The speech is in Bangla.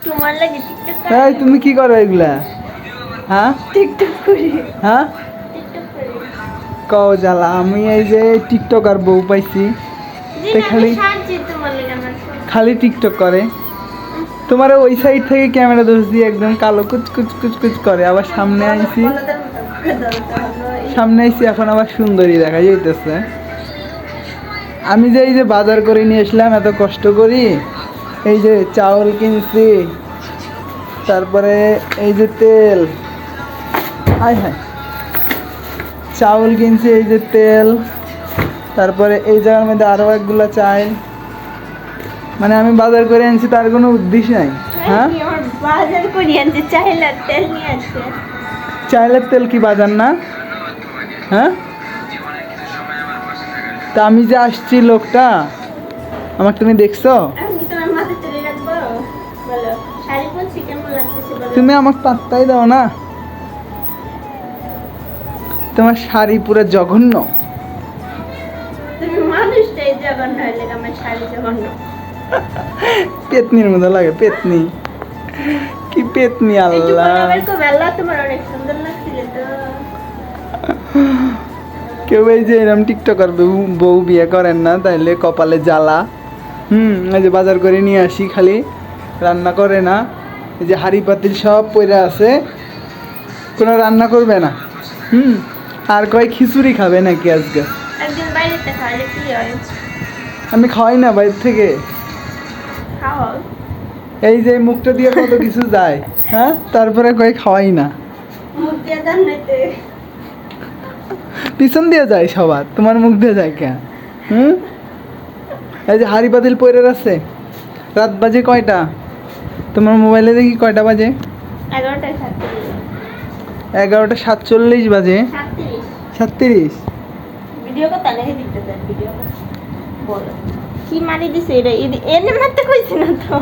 তোমার লাগে টিকটক এই তুমি কি করো এগুলা? হ্যাঁ টিকটক করি। হ্যাঁ টিকটক করি। কও জ্বালা, আমি এই যে টিকটক আর বউ পাইছি, দিন খালি সাজি তোমার লাগে আমার খালি টিকটক করে। তোমার ওই সাইড থেকে ক্যামেরা দোষ দিয়ে একদম কালো কুচ কুচ কুচ কুচ করে, আবার সামনে আইছি এখন আবার সুন্দরী দেখা যাইতেছে। আমি যে এই যে বাজার করে নিয়ে আসলাম এত কষ্ট করি, এই যে চাউল কিনছি, তারপরে এই যে তেল, হাই হাই চাউল কিনছি, এই যে তেল, তারপরে এই জায়গার মধ্যে আরও একগুলা চাই, মানে আমি বাজার করে আনছি তার কোনো উদ্দেশ্য নাই। হ্যাঁ বাজার করি আনছে চাইলার তেল নিয়ে আসছে। চাইলের তেল কি বাজার না? হ্যাঁ তা আমি যে আসছি লোকটা, আমাকে তুমি দেখছো? আমি তোমার মাথা চলে রাখবো বলো, শাড়ি পরছি কেমন লাগতেছে বলো? তুমি আমাকে পাত্তাই দাও না, তোমার শাড়ি পুরো জঘন্য। তুমি মানুষটাই জঘন্য হইলে আমার শাড়ি জঘন্য। পেতনির মতো লাগে, পেতনি, কি পেতনি আল্লাহ। তোমার অনেক সুন্দর লাগছিল তো। কেউ এই যে এরকম টিকটকার বউ বিয়ে করেন না, তাইলে কপালে জ্বালা। এই যে বাজার করে নিয়ে আসি, খালি রান্না করে না, এই যে হাঁড়ি পাতিল সব পড়ে আছে, কোনো রান্না করবে না। আর কয় খিচুড়ি খাবে নাকি আজকে? একদিন বাইরেতে খাইলে কি হয়? আমি খাওয়াই না বাইরে থেকে। খাও এই যে মুখটা দিয়ে কত কিছু যায়, হ্যাঁ, তারপরে কয় খাওয়াই না। মুখ দিয়ে দান নাইতে পিছন দিয়ে যায় সবার, তোমার মুখ দিয়ে যায় কেন? এই যে হাঁড়ি পাতিল পড়ে আছে, রাত বাজে কয়টা? তোমার মোবাইলে দেখি কয়টা বাজে? 11:47 বাজে। 37 ভিডিও কথা নাকি দিতে দেন? ভিডিও বলো কি মারি দিছে এটা? এনে মারতে কইছে না তো।